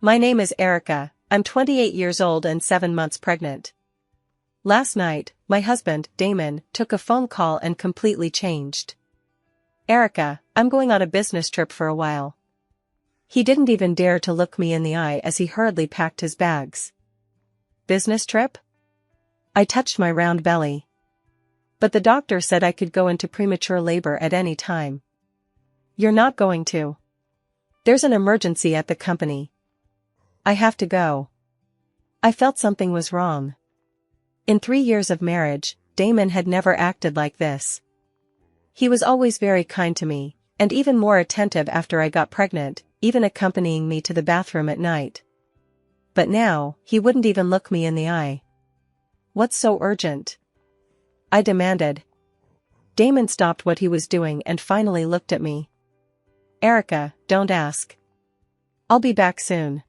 My name is Erica, I'm 28 years old and 7 months pregnant. Last night, my husband, Damon, took a phone call and completely changed. Erica, I'm going on a business trip for a while. He didn't even dare to look me in the eye as he hurriedly packed his bags. Business trip? I touched my round belly. But the doctor said I could go into premature labor at any time. You're not going to. There's an emergency at the company. I have to go. I felt something was wrong. In 3 years of marriage, Damon had never acted like this. He was always very kind to me, and even more attentive after I got pregnant, even accompanying me to the bathroom at night. But now, he wouldn't even look me in the eye. What's so urgent? I demanded. Damon stopped what he was doing and finally looked at me. Erica, don't ask. I'll be back soon.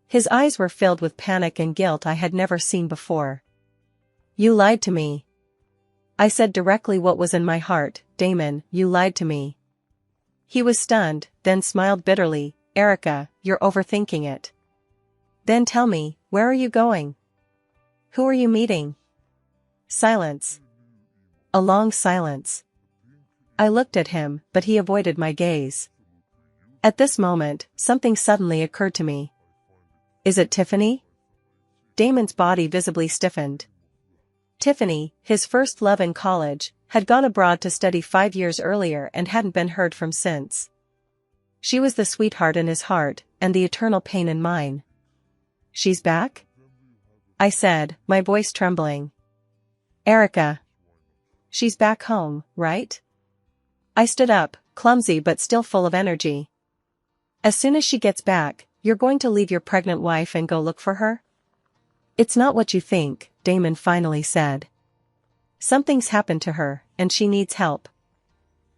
His eyes were filled with panic and guilt I had never seen before. You lied to me. I said directly what was in my heart. Damon, you lied to me. He was stunned, then smiled bitterly. Erica, you're overthinking it. Then tell me, where are you going? Who are you meeting? Silence. A long silence. I looked at him, but he avoided my gaze. At this moment, something suddenly occurred to me. Is it Tiffany? Damon's body visibly stiffened. Tiffany, his first love in college, had gone abroad to study 5 years earlier and hadn't been heard from since. She was the sweetheart in his heart, and the eternal pain in mine. She's back? I said, my voice trembling. Erica. She's back home, right? I stood up, clumsy but still full of energy. As soon as she gets back, you're going to leave your pregnant wife and go look for her? It's not what you think, Damon finally said. Something's happened to her, and she needs help.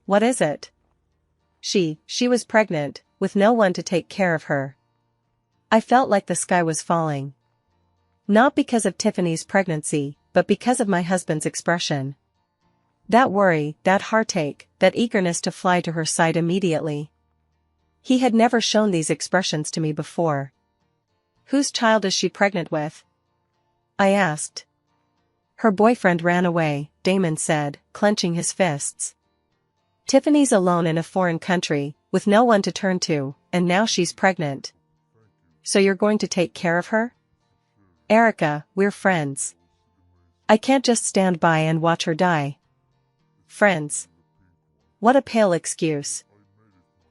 What is it? She was pregnant, with no one to take care of her. I felt like the sky was falling. Not because of Tiffany's pregnancy, but because of my husband's expression. That worry, that heartache, that eagerness to fly to her side immediately. He had never shown these expressions to me before. Whose child is she pregnant with? I asked. Her boyfriend ran away, Damon said, clenching his fists. Tiffany's alone in a foreign country, with no one to turn to, and now she's pregnant. So you're going to take care of her? Erica, we're friends. I can't just stand by and watch her die. Friends. What a pale excuse.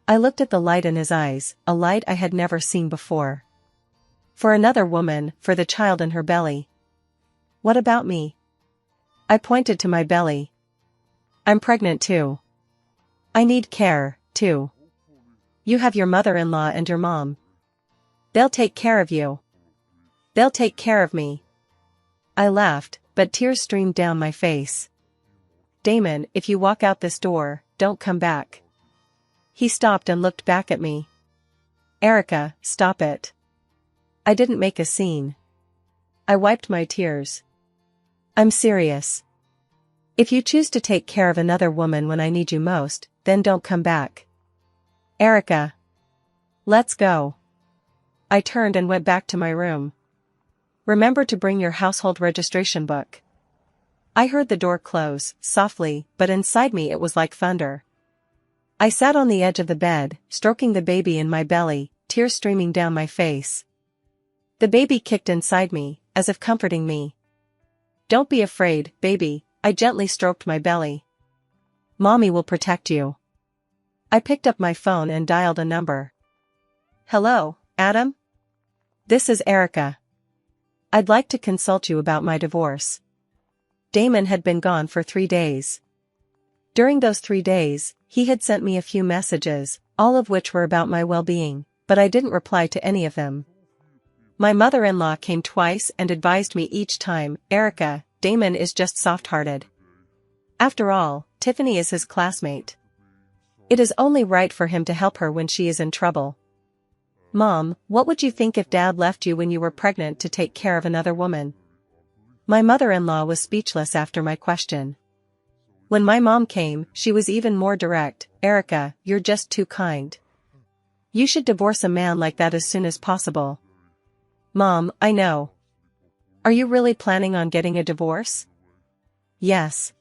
I looked at the light in his eyes, a light I had never seen before. For another woman, for the child in her belly. What about me? I pointed to my belly. I'm pregnant too. I need care, too. You have your mother-in-law and your mom. They'll take care of you. They'll take care of me. I laughed, but tears streamed down my face. Damon, if you walk out this door, don't come back. He stopped and looked back at me. Erica, stop it. I didn't make a scene. I wiped my tears. I'm serious. If you choose to take care of another woman when I need you most, then don't come back. Erica. Let's go. I turned and went back to my room. Remember to bring your household registration book. I heard the door close, softly, but inside me it was like thunder. I sat on the edge of the bed, stroking the baby in my belly, tears streaming down my face. The baby kicked inside me, as if comforting me. Don't be afraid, baby, I gently stroked my belly. Mommy will protect you. I picked up my phone and dialed a number. Hello, Adam? This is Erica. I'd like to consult you about my divorce. Damon had been gone for 3 days. During those 3 days, he had sent me a few messages, all of which were about my well-being, but I didn't reply to any of them. My mother-in-law came twice and advised me each time, Erica, Damon is just soft-hearted. After all, Tiffany is his classmate. It is only right for him to help her when she is in trouble. Mom, what would you think if Dad left you when you were pregnant to take care of another woman? My mother-in-law was speechless after my question. When my mom came, she was even more direct. Erica, you're just too kind. You should divorce a man like that as soon as possible. Mom, I know. Are you really planning on getting a divorce? Yes.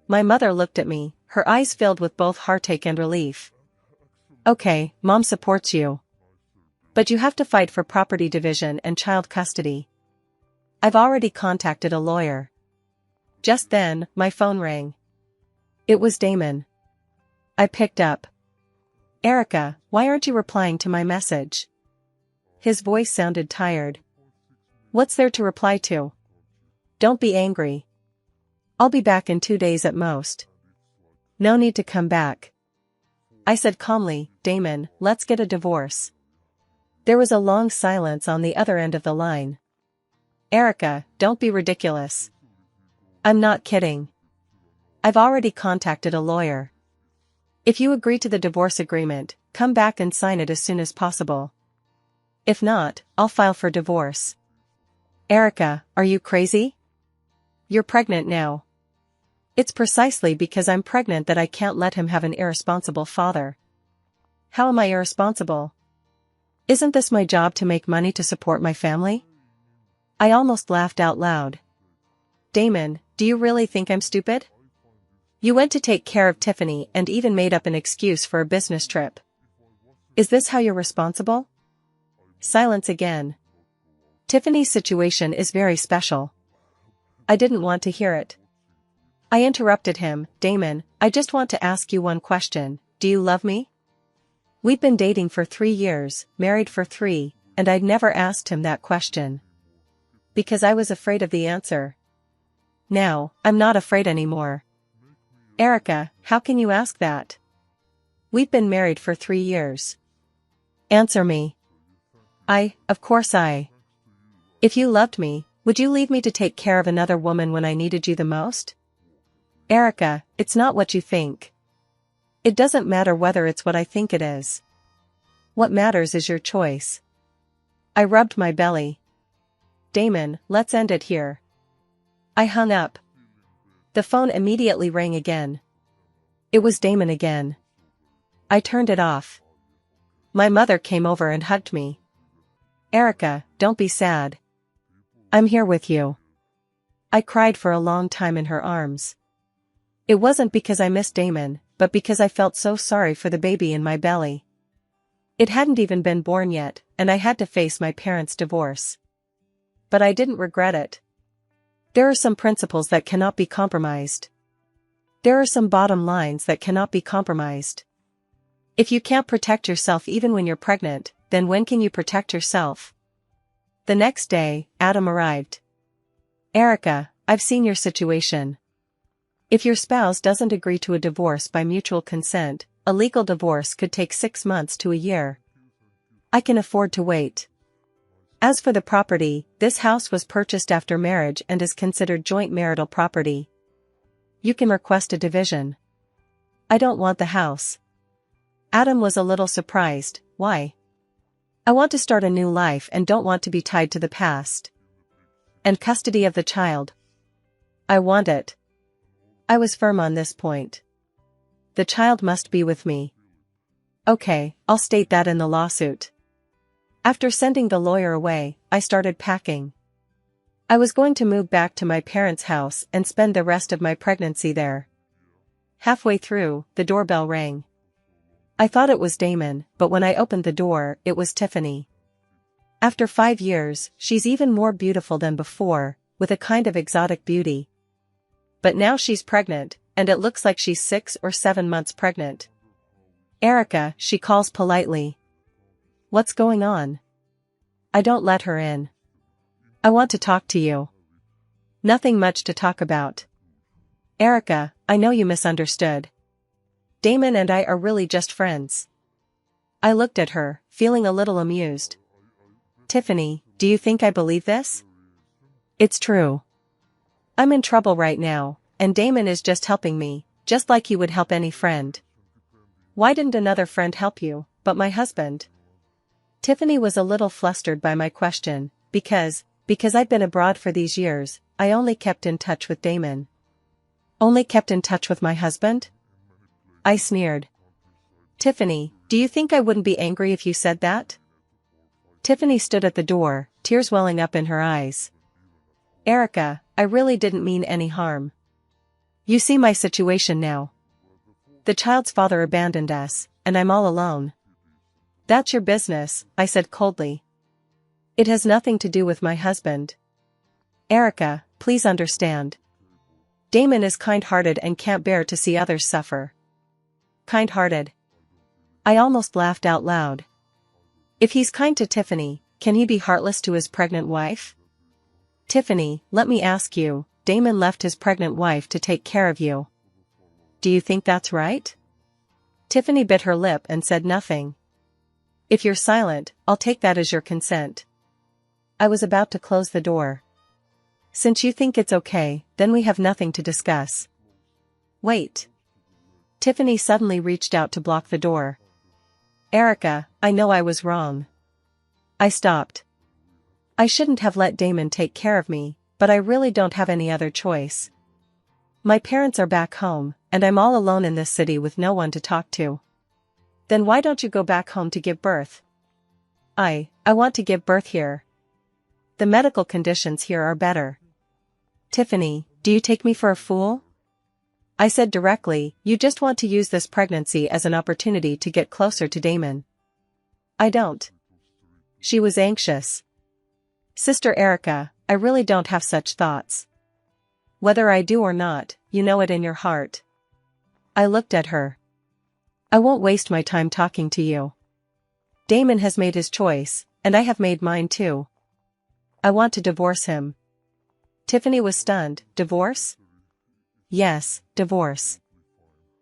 My mother looked at me, her eyes filled with both heartache and relief. Okay, Mom supports you. But you have to fight for property division and child custody. I've already contacted a lawyer. Just then, my phone rang. It was Damon. I picked up. Erica, why aren't you replying to my message? His voice sounded tired. What's there to reply to? Don't be angry. I'll be back in 2 days at most. No need to come back. I said calmly, Damon, let's get a divorce. There was a long silence on the other end of the line. Erica, don't be ridiculous. I'm not kidding. I've already contacted a lawyer. If you agree to the divorce agreement, come back and sign it as soon as possible. If not, I'll file for divorce. Erica, are you crazy? You're pregnant now. It's precisely because I'm pregnant that I can't let him have an irresponsible father. How am I irresponsible? Isn't this my job to make money to support my family? I almost laughed out loud. Damon, do you really think I'm stupid? You went to take care of Tiffany and even made up an excuse for a business trip. Is this how you're responsible? Silence again. Tiffany's situation is very special. I didn't want to hear it. I interrupted him, Damon, I just want to ask you one question, do you love me? We'd been dating for 3 years, married for 3, and I'd never asked him that question. Because I was afraid of the answer. Now, I'm not afraid anymore. Erica, how can you ask that? We've been married for 3 years. Answer me. Of course I. If you loved me, would you leave me to take care of another woman when I needed you the most? Erica, it's not what you think. It doesn't matter whether it's what I think it is. What matters is your choice. I rubbed my belly. Damon, let's end it here. I hung up. The phone immediately rang again. It was Damon again. I turned it off. My mother came over and hugged me. Erica, don't be sad. I'm here with you. I cried for a long time in her arms. It wasn't because I missed Damon, but because I felt so sorry for the baby in my belly. It hadn't even been born yet, and I had to face my parents' divorce. But I didn't regret it. There are some principles that cannot be compromised. There are some bottom lines that cannot be compromised. If you can't protect yourself even when you're pregnant, then when can you protect yourself? The next day, Adam arrived. Erica, I've seen your situation. If your spouse doesn't agree to a divorce by mutual consent, a legal divorce could take 6 months to a year. I can afford to wait. As for the property, this house was purchased after marriage and is considered joint marital property. You can request a division. I don't want the house. Adam was a little surprised. Why? I want to start a new life and don't want to be tied to the past. And custody of the child. I want it. I was firm on this point. The child must be with me. Okay, I'll state that in the lawsuit. After sending the lawyer away, I started packing. I was going to move back to my parents' house and spend the rest of my pregnancy there. Halfway through, the doorbell rang. I thought it was Damon, but when I opened the door, it was Tiffany. After 5 years, she's even more beautiful than before, with a kind of exotic beauty. But now she's pregnant, and it looks like she's 6 or 7 months pregnant. Erica, she calls politely. What's going on? I don't let her in. I want to talk to you. Nothing much to talk about. Erica, I know you misunderstood. Damon and I are really just friends. I looked at her, feeling a little amused. Tiffany, do you think I believe this? It's true. I'm in trouble right now, and Damon is just helping me, just like he would help any friend. Why didn't another friend help you, but my husband? Tiffany was a little flustered by my question, because I'd been abroad for these years, I only kept in touch with Damon. Only kept in touch with my husband? I sneered. Tiffany, do you think I wouldn't be angry if you said that? Tiffany stood at the door, tears welling up in her eyes. Erica, I really didn't mean any harm. You see my situation now. The child's father abandoned us, and I'm all alone. That's your business, I said coldly. It has nothing to do with my husband. Erica, please understand. Damon is kind-hearted and can't bear to see others suffer. Kind-hearted. I almost laughed out loud. If he's kind to Tiffany, can he be heartless to his pregnant wife? Tiffany, let me ask you, Damon left his pregnant wife to take care of you. Do you think that's right? Tiffany bit her lip and said nothing. If you're silent, I'll take that as your consent. I was about to close the door. Since you think it's okay, then we have nothing to discuss. Wait. Tiffany suddenly reached out to block the door. Erica, I know I was wrong. I stopped. I shouldn't have let Damon take care of me, but I really don't have any other choice. My parents are back home, and I'm all alone in this city with no one to talk to. Then why don't you go back home to give birth? I want to give birth here. The medical conditions here are better. Tiffany, do you take me for a fool? I said directly, you just want to use this pregnancy as an opportunity to get closer to Damon. I don't. She was anxious. Sister Erica, I really don't have such thoughts. Whether I do or not, you know it in your heart. I looked at her. I won't waste my time talking to you. Damon has made his choice, and I have made mine too. I want to divorce him. Tiffany was stunned. Divorce? Yes, divorce.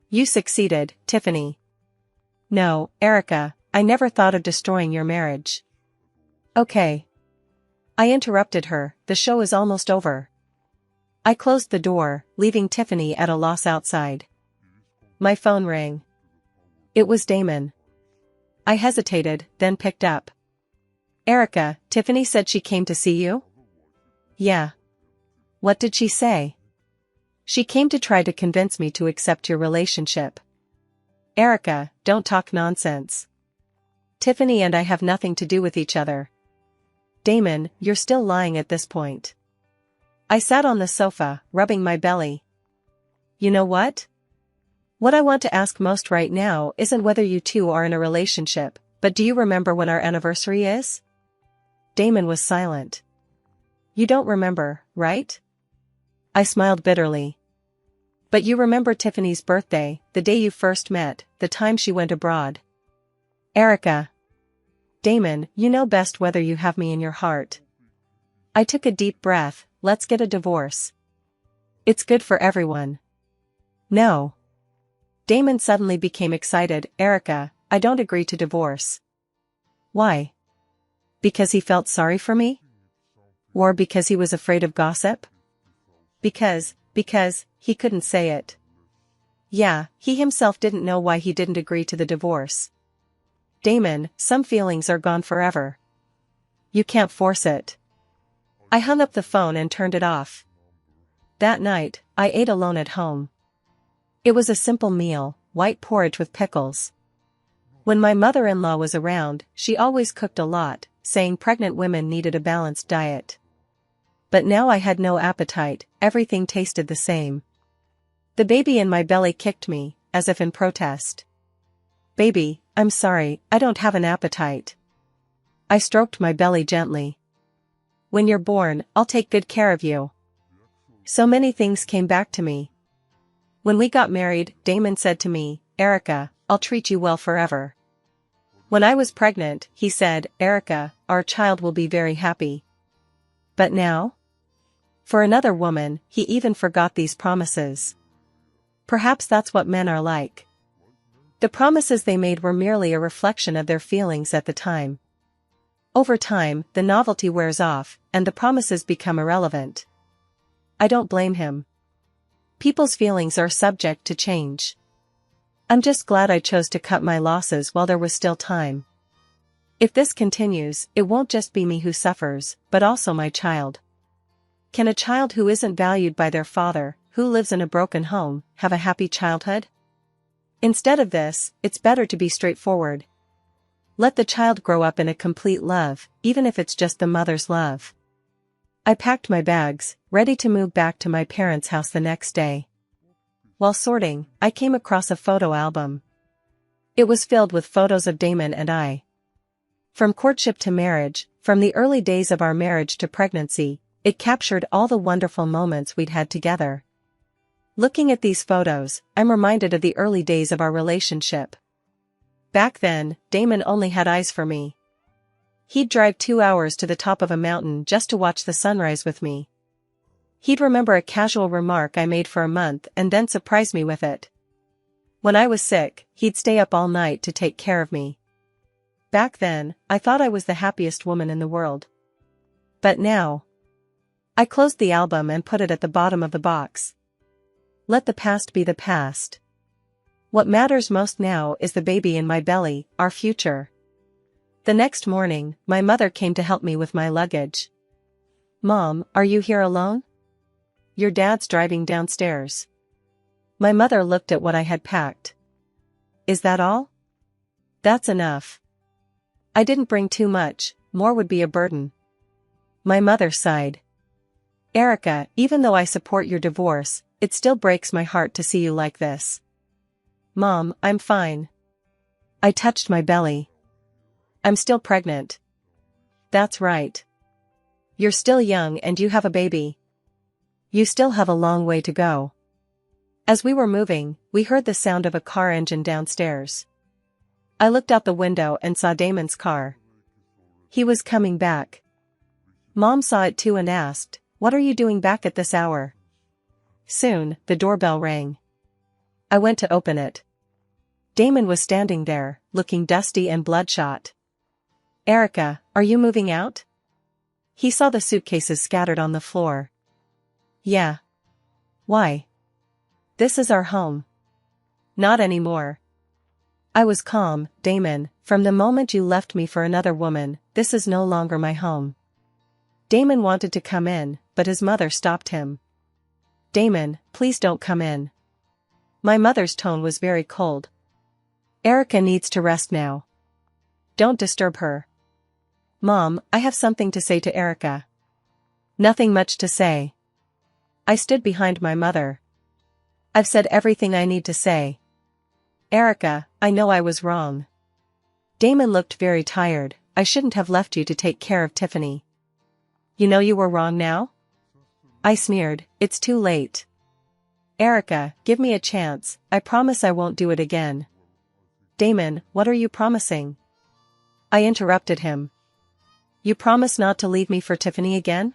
You succeeded, Tiffany. No, Erica, I never thought of destroying your marriage. Okay. I interrupted her, the show is almost over. I closed the door, leaving Tiffany at a loss outside. My phone rang. It was Damon. I hesitated, then picked up. Erica, Tiffany said she came to see you? Yeah. What did she say? She came to try to convince me to accept your relationship. Erica, don't talk nonsense. Tiffany and I have nothing to do with each other. Damon, you're still lying at this point. I sat on the sofa, rubbing my belly. You know what? What I want to ask most right now isn't whether you two are in a relationship, but do you remember when our anniversary is? Damon was silent. You don't remember, right? I smiled bitterly. But you remember Tiffany's birthday, the day you first met, the time she went abroad. Erica. Damon, you know best whether you have me in your heart. I took a deep breath. Let's get a divorce. It's good for everyone. No. Damon suddenly became excited. Erica, I don't agree to divorce. Why? Because he felt sorry for me? Or because he was afraid of gossip? Because he couldn't say it. Yeah, he himself didn't know why he didn't agree to the divorce. Damon, some feelings are gone forever. You can't force it. I hung up the phone and turned it off. That night, I ate alone at home. It was a simple meal, white porridge with pickles. When my mother-in-law was around, she always cooked a lot, saying pregnant women needed a balanced diet. But now I had no appetite, everything tasted the same. The baby in my belly kicked me, as if in protest. Baby, I'm sorry, I don't have an appetite. I stroked my belly gently. When you're born, I'll take good care of you. So many things came back to me. When we got married, Damon said to me, Erica, I'll treat you well forever. When I was pregnant, he said, Erica, our child will be very happy. But now? For another woman, he even forgot these promises. Perhaps that's what men are like. The promises they made were merely a reflection of their feelings at the time. Over time, the novelty wears off, and the promises become irrelevant. I don't blame him. People's feelings are subject to change. I'm just glad I chose to cut my losses while there was still time. If this continues, it won't just be me who suffers, but also my child. Can a child who isn't valued by their father, who lives in a broken home, have a happy childhood? Instead of this, it's better to be straightforward. Let the child grow up in a complete love, even if it's just the mother's love. I packed my bags, ready to move back to my parents' house the next day. While sorting, I came across a photo album. It was filled with photos of Damon and I. From courtship to marriage, from the early days of our marriage to pregnancy, it captured all the wonderful moments we'd had together. Looking at these photos, I'm reminded of the early days of our relationship. Back then, Damon only had eyes for me. He'd drive 2 hours to the top of a mountain just to watch the sunrise with me. He'd remember a casual remark I made for a month and then surprise me with it. When I was sick, he'd stay up all night to take care of me. Back then, I thought I was the happiest woman in the world. But now, I closed the album and put it at the bottom of the box. Let the past be the past. What matters most now is the baby in my belly, our future. The next morning, my mother came to help me with my luggage. "Mom, are you here alone? Your dad's driving downstairs." My mother looked at what I had packed. "Is that all?" "That's enough. I didn't bring too much, more would be a burden." My mother sighed. "Erica, even though I support your divorce, it still breaks my heart to see you like this." "Mom, I'm fine." I touched my belly. "I'm still pregnant." "That's right. You're still young and you have a baby. You still have a long way to go." As we were moving, we heard the sound of a car engine downstairs. I looked out the window and saw Damon's car. He was coming back. Mom saw it too and asked, "What are you doing back at this hour?" Soon, the doorbell rang. I went to open it. Damon was standing there, looking dusty and bloodshot. "Erica, are you moving out?" He saw the suitcases scattered on the floor. "Yeah." "Why?" "This is our home." "Not anymore." I was calm. "Damon, from the moment you left me for another woman, this is no longer my home." Damon wanted to come in, but his mother stopped him. "Damon, please don't come in." My mother's tone was very cold. "Erica needs to rest now. Don't disturb her." "Mom, I have something to say to Erica." "Nothing much to say." I stood behind my mother. "I've said everything I need to say. Erica, I know I was wrong." Damon looked very tired. "I shouldn't have left you to take care of Tiffany." "You know you were wrong now?" I sneered. "It's too late." "Erica, give me a chance, I promise I won't do it again." "Damon, what are you promising?" I interrupted him. "You promise not to leave me for Tiffany again?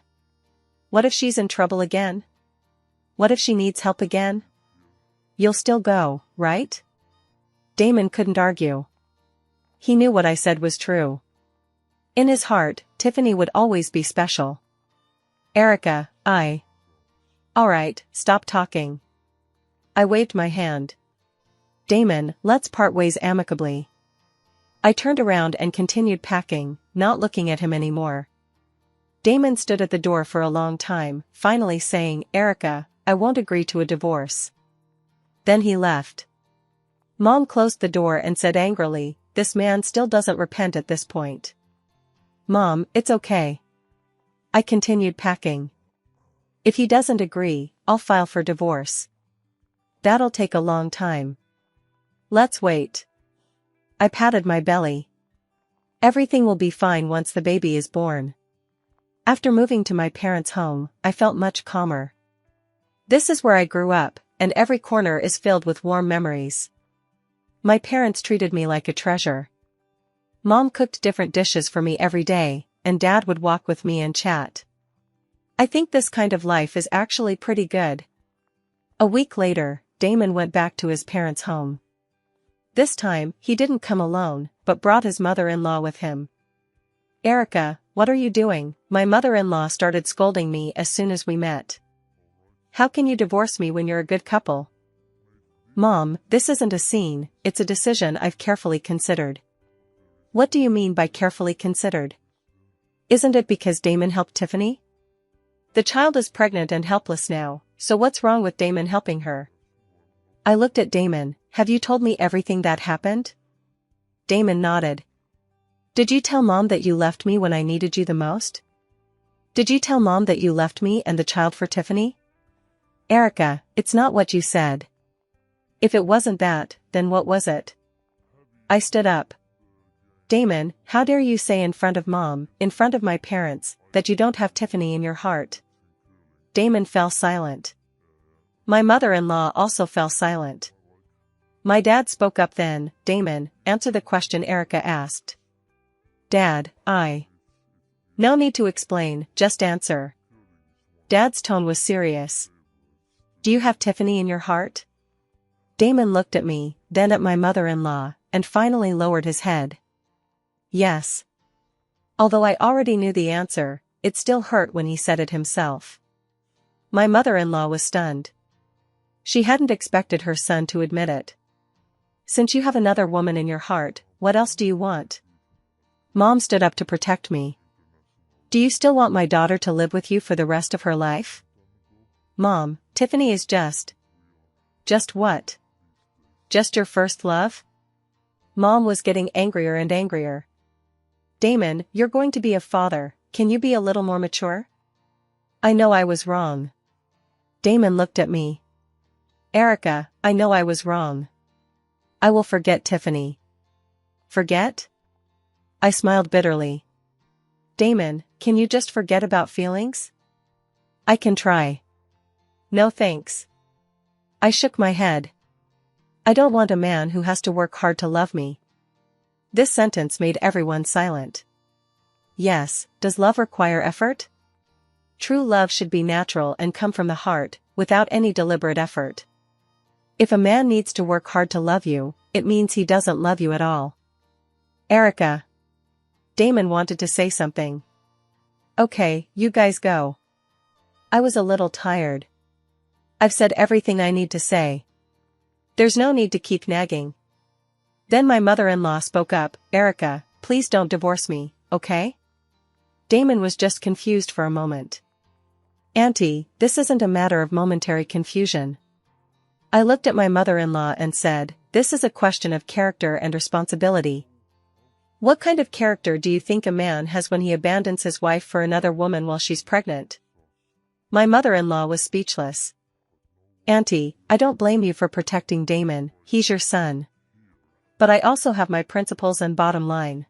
What if she's in trouble again? What if she needs help again? You'll still go, right?" Damon couldn't argue. He knew what I said was true. In his heart, Tiffany would always be special. "Erica, All right, stop talking." I waved my hand. "Damon, let's part ways amicably." I turned around and continued packing, not looking at him anymore. Damon stood at the door for a long time, finally saying, "Erica, I won't agree to a divorce." Then he left. Mom closed the door and said angrily, "This man still doesn't repent at this point." "Mom, it's okay." I continued packing. "If he doesn't agree, I'll file for divorce. That'll take a long time. Let's wait." I patted my belly. "Everything will be fine once the baby is born." After moving to my parents' home, I felt much calmer. This is where I grew up, and every corner is filled with warm memories. My parents treated me like a treasure. Mom cooked different dishes for me every day, and Dad would walk with me and chat. I think this kind of life is actually pretty good. A week later, Damon went back to his parents' home. This time, he didn't come alone, but brought his mother-in-law with him. "Erica, what are you doing?" My mother-in-law started scolding me as soon as we met. "How can you divorce me when you're a good couple?" "Mom, this isn't a scene, it's a decision I've carefully considered." "What do you mean by carefully considered? Isn't it because Damon helped Tiffany? The child is pregnant and helpless now, so what's wrong with Damon helping her?" I looked at Damon. have you told me everything that happened? Damon nodded. Did you tell Mom that you left me when I needed you the most? Did you tell Mom that you left me and the child for Tiffany? Erica, it's not what you said. If it wasn't that, then what was it? I stood up. Damon, how dare you say in front of Mom, in front of my parents, that you don't have Tiffany in your heart? Damon fell silent. My mother-in-law also fell silent. My dad spoke up then. Damon, answer the question Erica asked. Dad, No need to explain, just answer. Dad's tone was serious. Do you have Tiffany in your heart? Damon looked at me, then at my mother-in-law, and finally lowered his head. Yes. Although I already knew the answer, it still hurt when he said it himself. My mother-in-law was stunned. She hadn't expected her son to admit it. Since you have another woman in your heart, what else do you want? Mom stood up to protect me. Do you still want my daughter to live with you for the rest of her life? Mom, Tiffany is just what? Just your first love? Mom was getting angrier and angrier. Damon, you're going to be a father, can you be a little more mature? I know I was wrong. Damon looked at me. Erica, I know I was wrong. I will forget Tiffany. Forget? I smiled bitterly. Damon, can you just forget about feelings? I can try. No thanks. I shook my head. I don't want a man who has to work hard to love me. This sentence made everyone silent. Yes, does love require effort? True love should be natural and come from the heart, without any deliberate effort. If a man needs to work hard to love you, it means he doesn't love you at all. Erica. Damon wanted to say something. Okay, you guys go. I was a little tired. I've said everything I need to say. There's no need to keep nagging. Then my mother-in-law spoke up, Erica, please don't divorce me, okay? Damon was just confused for a moment. Auntie, this isn't a matter of momentary confusion. I looked at my mother-in-law and said, this is a question of character and responsibility. What kind of character do you think a man has when he abandons his wife for another woman while she's pregnant? My mother-in-law was speechless. Auntie, I don't blame you for protecting Damon, he's your son. But I also have my principles and bottom line.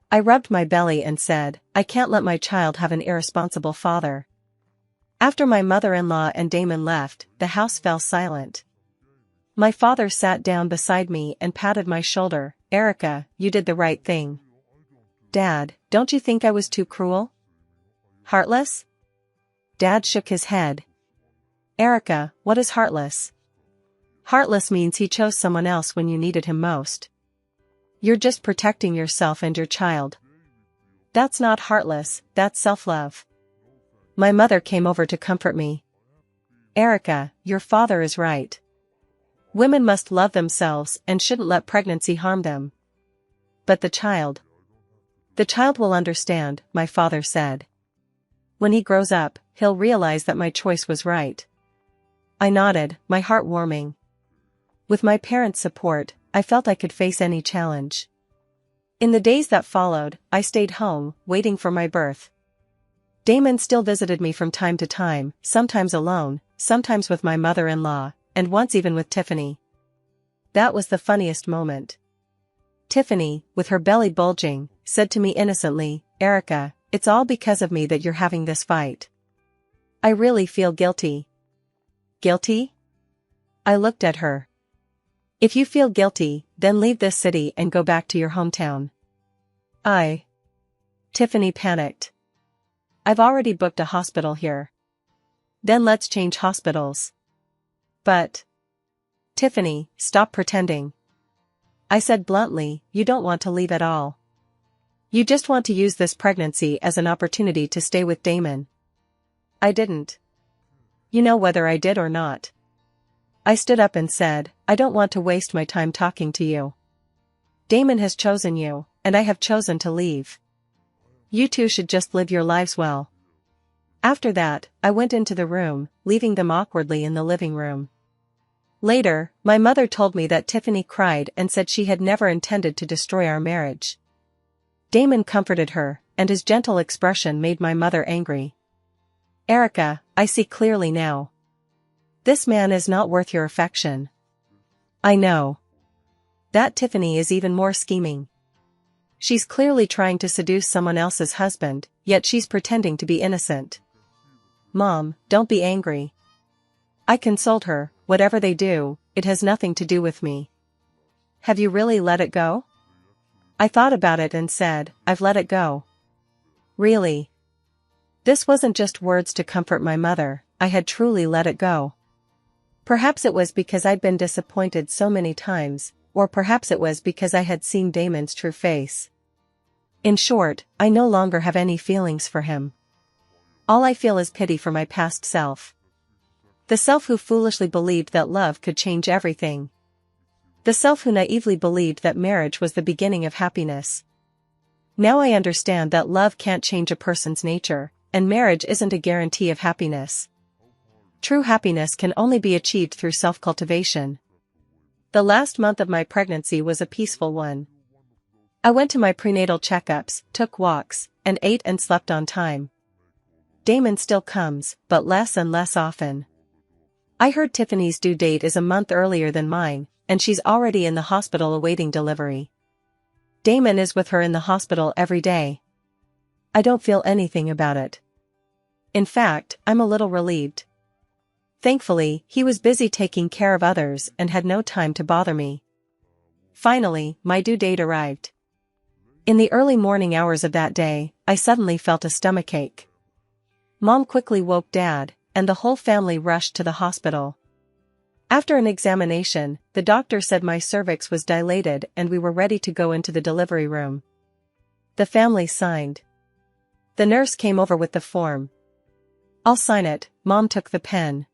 I rubbed my belly and said, I can't let my child have an irresponsible father. After my mother-in-law and Damon left, the house fell silent. My father sat down beside me and patted my shoulder, Erica, you did the right thing. Dad, don't you think I was too cruel? Heartless? Dad shook his head. Erica, what is heartless? Heartless means he chose someone else when you needed him most. You're just protecting yourself and your child. That's not heartless, that's self-love. My mother came over to comfort me. Erica, your father is right. Women must love themselves and shouldn't let pregnancy harm them. But the child? The child will understand, my father said. When he grows up, he'll realize that my choice was right. I nodded, my heart warming. With my parents' support, I felt I could face any challenge. In the days that followed, I stayed home, waiting for my birth. Damon still visited me from time to time, sometimes alone, sometimes with my mother-in-law, and once even with Tiffany. That was the funniest moment. Tiffany, with her belly bulging, said to me innocently, Erica, it's all because of me that you're having this fight. I really feel guilty. Guilty? I looked at her. If you feel guilty, then leave this city and go back to your hometown. Tiffany panicked. I've already booked a hospital here. Then let's change hospitals. But. Tiffany, stop pretending. I said bluntly, you don't want to leave at all. You just want to use this pregnancy as an opportunity to stay with Damon. I didn't. You know whether I did or not. I stood up and said, I don't want to waste my time talking to you. Damon has chosen you, and I have chosen to leave. You two should just live your lives well. After that, I went into the room, leaving them awkwardly in the living room. Later, my mother told me that Tiffany cried and said she had never intended to destroy our marriage. Damon comforted her, and his gentle expression made my mother angry. Erica, I see clearly now. This man is not worth your affection. I know. That Tiffany is even more scheming. She's clearly trying to seduce someone else's husband, yet she's pretending to be innocent. Mom, don't be angry. I consoled her, whatever they do, it has nothing to do with me. Have you really let it go? I thought about it and said, I've let it go. Really? This wasn't just words to comfort my mother, I had truly let it go. Perhaps it was because I'd been disappointed so many times, or perhaps it was because I had seen Damon's true face. In short, I no longer have any feelings for him. All I feel is pity for my past self. The self who foolishly believed that love could change everything. The self who naively believed that marriage was the beginning of happiness. Now I understand that love can't change a person's nature, and marriage isn't a guarantee of happiness. True happiness can only be achieved through self-cultivation. The last month of my pregnancy was a peaceful one. I went to my prenatal checkups, took walks, and ate and slept on time. Damon still comes, but less and less often. I heard Tiffany's due date is a month earlier than mine, and she's already in the hospital awaiting delivery. Damon is with her in the hospital every day. I don't feel anything about it. In fact, I'm a little relieved. Thankfully, he was busy taking care of others and had no time to bother me. Finally, my due date arrived. In the early morning hours of that day, I suddenly felt a stomachache. Mom quickly woke Dad, and the whole family rushed to the hospital. After an examination, the doctor said my cervix was dilated and we were ready to go into the delivery room. The family signed. The nurse came over with the form. I'll sign it, Mom took the pen.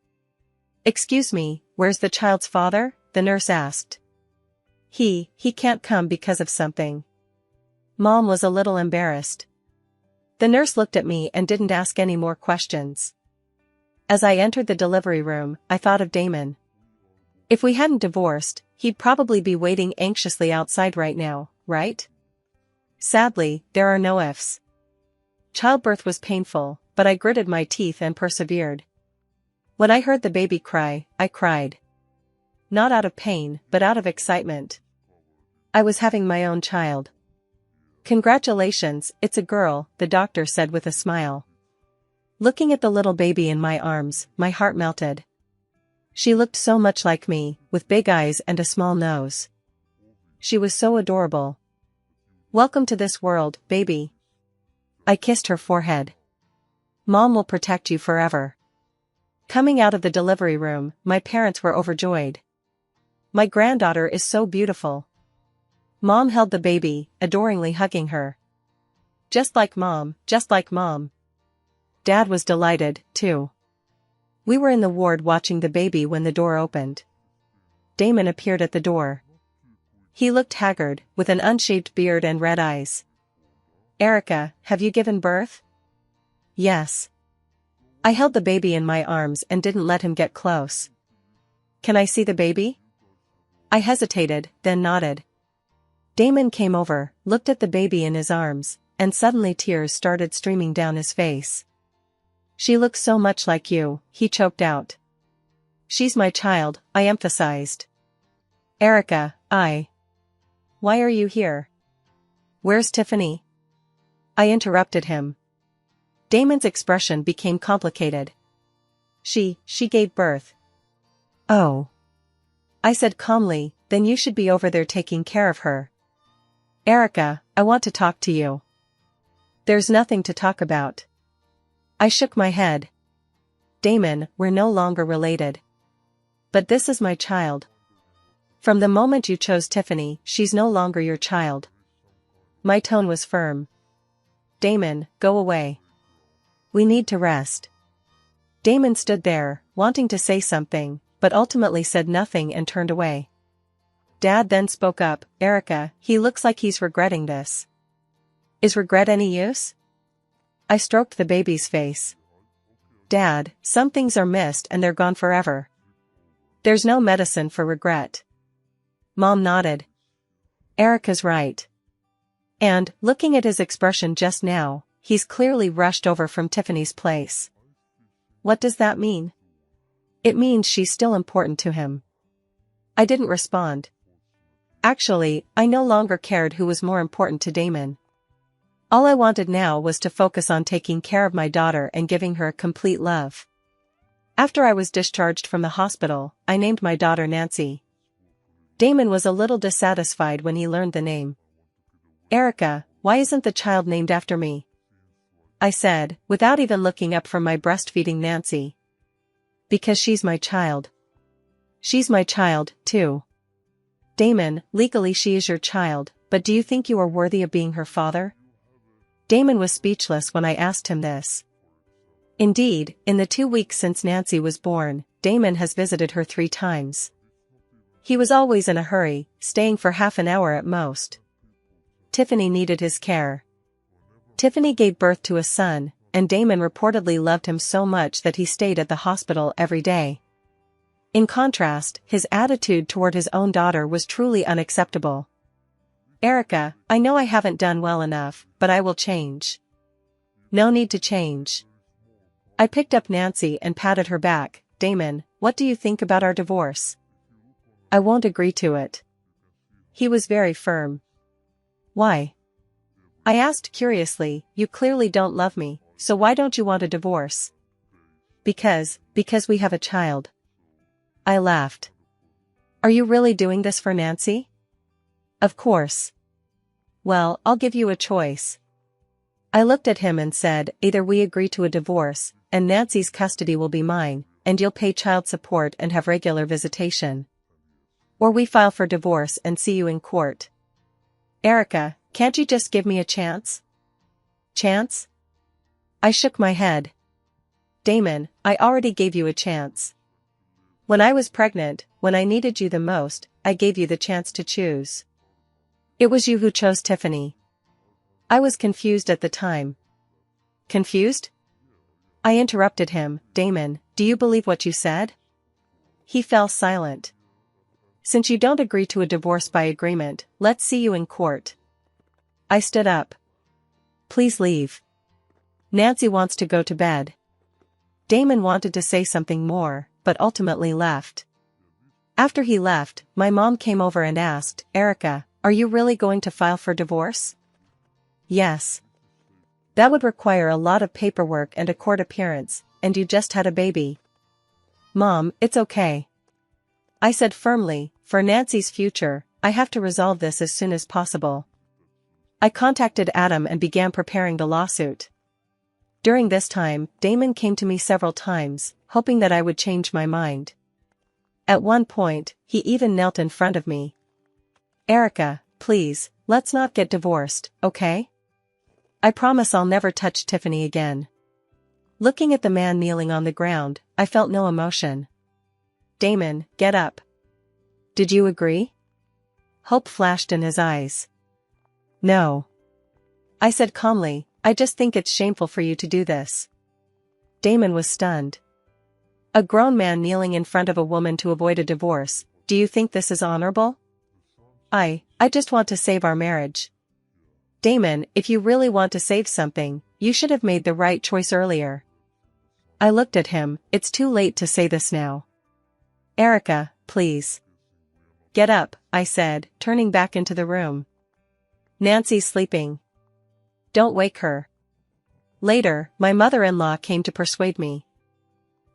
Excuse me, where's the child's father? The nurse asked. He can't come because of something. Mom was a little embarrassed. The nurse looked at me and didn't ask any more questions. As I entered the delivery room, I thought of Damon. If we hadn't divorced, he'd probably be waiting anxiously outside right now, right? Sadly, there are no ifs. Childbirth was painful, but I gritted my teeth and persevered. When I heard the baby cry, I cried. Not out of pain, but out of excitement. I was having my own child. Congratulations, it's a girl, the doctor said with a smile. Looking at the little baby in my arms, my heart melted. She looked so much like me, with big eyes and a small nose. She was so adorable. Welcome to this world, baby. I kissed her forehead. Mom will protect you forever. Coming out of the delivery room, my parents were overjoyed. My granddaughter is so beautiful. Mom held the baby, adoringly hugging her. Just like Mom, just like Mom. Dad was delighted, too. We were in the ward watching the baby when the door opened. Damon appeared at the door. He looked haggard, with an unshaved beard and red eyes. Erica, have you given birth? Yes. I held the baby in my arms and didn't let him get close. Can I see the baby? I hesitated, then nodded. Damon came over, looked at the baby in his arms, and suddenly tears started streaming down his face. She looks so much like you, he choked out. She's my child, I emphasized. Erica, Why are you here? Where's Tiffany? I interrupted him. Damon's expression became complicated. She gave birth. Oh. I said calmly, then you should be over there taking care of her. Erica, I want to talk to you. There's nothing to talk about. I shook my head. Damon, we're no longer related. But this is my child. From the moment you chose Tiffany, she's no longer your child. My tone was firm. Damon, go away. We need to rest. Damon stood there, wanting to say something, but ultimately said nothing and turned away. Dad then spoke up, Erica, he looks like he's regretting this. Is regret any use? I stroked the baby's face. Dad, some things are missed and they're gone forever. There's no medicine for regret. Mom nodded. Erica's right. And, looking at his expression just now, he's clearly rushed over from Tiffany's place. What does that mean? It means she's still important to him. I didn't respond. Actually, I no longer cared who was more important to Damon. All I wanted now was to focus on taking care of my daughter and giving her a complete love. After I was discharged from the hospital, I named my daughter Nancy. Damon was a little dissatisfied when he learned the name. Erica, why isn't the child named after me? I said, without even looking up from my breastfeeding Nancy. Because she's my child. She's my child, too. Damon, legally she is your child, but do you think you are worthy of being her father? Damon was speechless when I asked him this. Indeed, in the 2 weeks since Nancy was born, Damon has visited her 3 times. He was always in a hurry, staying for half an hour at most. Tiffany needed his care. Tiffany gave birth to a son, and Damon reportedly loved him so much that he stayed at the hospital every day. In contrast, his attitude toward his own daughter was truly unacceptable. Erica, I know I haven't done well enough, but I will change. No need to change. I picked up Nancy and patted her back. Damon, what do you think about our divorce? I won't agree to it. He was very firm. Why? I asked curiously, you clearly don't love me, so why don't you want a divorce? Because we have a child. I laughed. Are you really doing this for Nancy? Of course. Well, I'll give you a choice. I looked at him and said, either we agree to a divorce, and Nancy's custody will be mine, and you'll pay child support and have regular visitation. Or we file for divorce and see you in court. Erica, can't you just give me a chance? Chance? I shook my head. Damon, I already gave you a chance. When I was pregnant, when I needed you the most, I gave you the chance to choose. It was you who chose Tiffany. I was confused at the time. Confused? I interrupted him. Damon, do you believe what you said? He fell silent. Since you don't agree to a divorce by agreement, let's see you in court. I stood up. Please leave. Nancy wants to go to bed. Damon wanted to say something more, but ultimately left. After he left, my mom came over and asked, Erica, are you really going to file for divorce? Yes. That would require a lot of paperwork and a court appearance, and you just had a baby. Mom, it's okay. I said firmly, for Nancy's future, I have to resolve this as soon as possible. I contacted Adam and began preparing the lawsuit. During this time, Damon came to me several times, hoping that I would change my mind. At one point, he even knelt in front of me. Erica, please, let's not get divorced, okay? I promise I'll never touch Tiffany again. Looking at the man kneeling on the ground, I felt no emotion. Damon, get up. Did you agree? Hope flashed in his eyes. No. I said calmly, I just think it's shameful for you to do this. Damon was stunned. A grown man kneeling in front of a woman to avoid a divorce, do you think this is honorable? I just want to save our marriage. Damon, if you really want to save something, you should have made the right choice earlier. I looked at him, it's too late to say this now. Erica, please. Get up, I said, turning back into the room. Nancy's sleeping. Don't wake her. Later, my mother-in-law came to persuade me.